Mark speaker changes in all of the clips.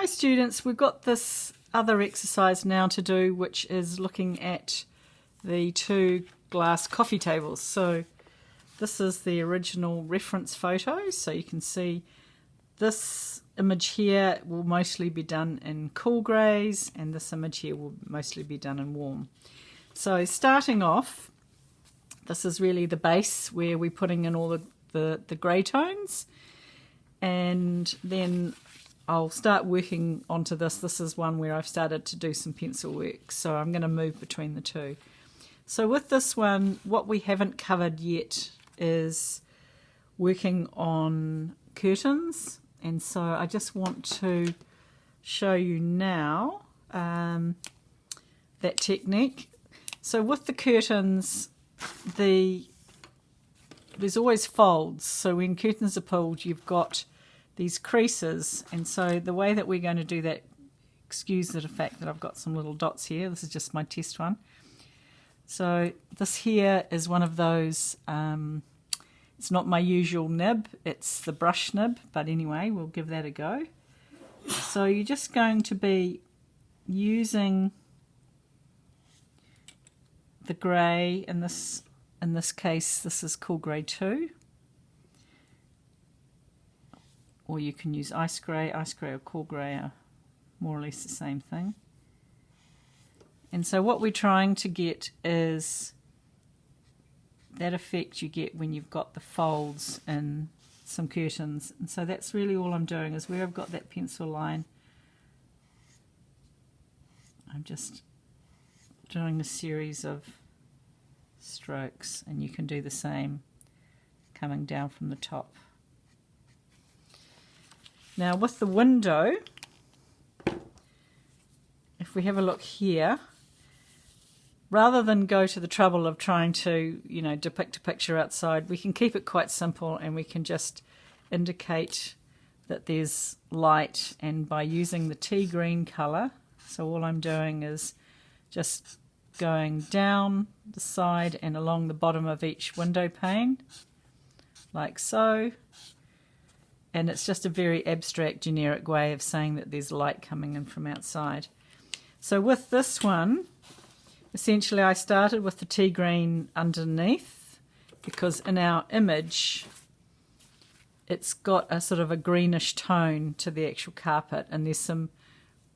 Speaker 1: Hi students, we've got this other exercise now to do, which is looking at the two glass coffee tables. So this is the original reference photo, so you can see this image here will mostly be done in cool greys and this image here will mostly be done in warm. So starting off, this is really the base where we're putting in all the grey tones, and then I'll start working onto this. This is one where I've started to do some pencil work, so I'm going to move between the two. So with this one, what we haven't covered yet is working on curtains, and so I just want to show you now that technique. So with the curtains, there's always folds, so when curtains are pulled you've got these creases, and so the way that we're going to do that, excuse the fact that I've got some little dots here, this is just my test one. So this here is one of those, it's not my usual nib, it's the brush nib, but anyway, we'll give that a go. So you're just going to be using the grey, in this case this is cool grey 2. Or you can use ice grey or cool grey are more or less the same thing. And so what we're trying to get is that effect you get when you've got the folds in some curtains. And so that's really all I'm doing, is where I've got that pencil line, I'm just doing a series of strokes, and you can do the same coming down from the top. Now with the window, if we have a look here, rather than go to the trouble of trying to, depict a picture outside, we can keep it quite simple, and we can just indicate that there's light, and by using the tea green colour, so all I'm doing is just going down the side and along the bottom of each window pane, like so. And it's just a very abstract, generic way of saying that there's light coming in from outside. So with this one, essentially I started with the tea green underneath, because in our image it's got a sort of a greenish tone to the actual carpet, and there's some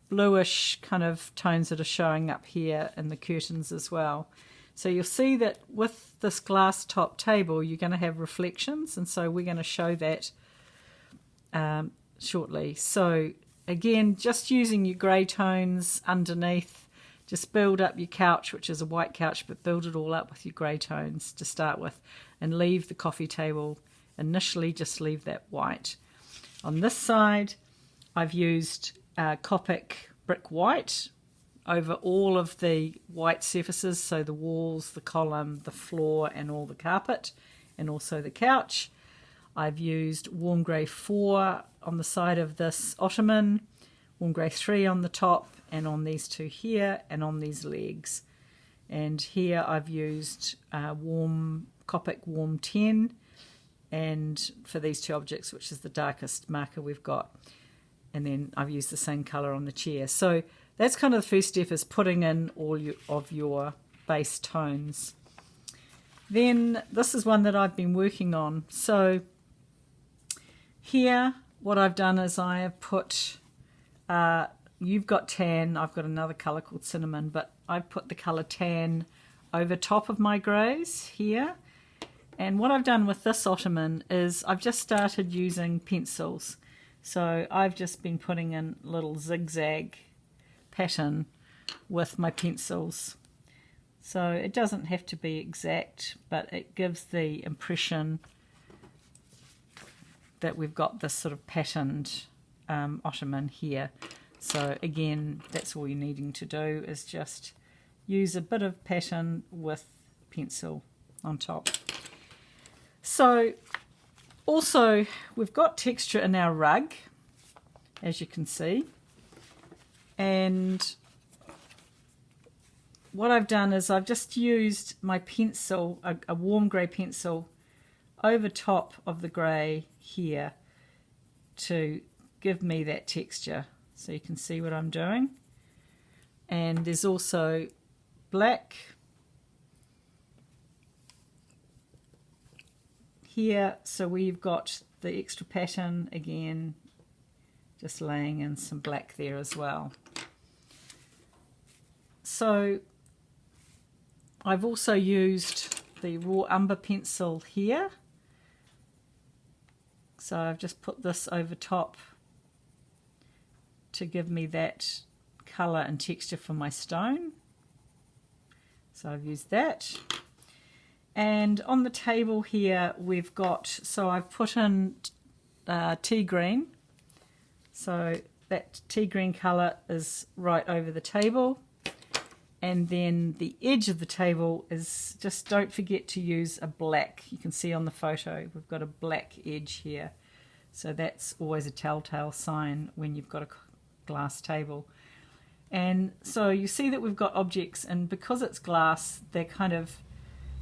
Speaker 1: bluish kind of tones that are showing up here in the curtains as well. So you'll see that with this glass top table you're going to have reflections, and so we're going to show that shortly. So again, just using your grey tones underneath, just build up your couch, which is a white couch, but build it all up with your grey tones to start with, and leave the coffee table initially, just leave that white. On this side I've used Copic brick white over all of the white surfaces, so the walls, the column, the floor and all the carpet, and also the couch. I've used warm grey 4 on the side of this ottoman, warm grey 3 on the top, and on these two here, and on these legs. And here I've used Copic warm 10, and for these two objects, which is the darkest marker we've got. And then I've used the same colour on the chair. So that's kind of the first step, is putting in all of your base tones. Then this is one that I've been working on. So here what I've done is I have put, you've got tan, I've got another colour called cinnamon, but I've put the colour tan over top of my greys here. And what I've done with this ottoman is I've just started using pencils. So I've just been putting in a little zigzag pattern with my pencils. So it doesn't have to be exact, but it gives the impression that we've got this sort of patterned ottoman here. So again, that's all you're needing to do, is just use a bit of pattern with pencil on top. So also we've got texture in our rug, as you can see, and what I've done is I've just used my pencil, a warm grey pencil, over top of the grey here to give me that texture. so you can see what I'm doing. And there's also black here, so we've got the extra pattern again, just laying in some black there as well. So I've also used the raw umber pencil here, so I've just put this over top to give me that colour and texture for my stone. So I've used that. And on the table here we've got, so I've put in tea green. So that tea green colour is right over the table. And then the edge of the table is, just don't forget to use a black. You can see on the photo we've got a black edge here. So that's always a telltale sign when you've got a glass table. And so you see that we've got objects, and because it's glass, they're kind of,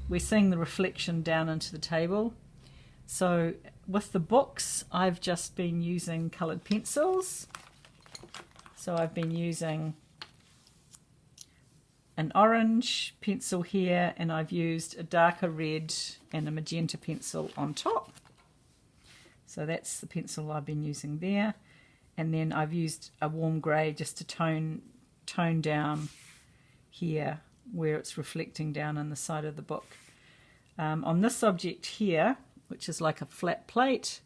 Speaker 1: we're seeing the reflection down into the table. So with the books, I've just been using coloured pencils. So I've been using an orange pencil here, and I've used a darker red and a magenta pencil on top. So that's the pencil I've been using there. And then I've used a warm grey just to tone down here where it's reflecting down on the side of the book. On this object here, which is like a flat plate,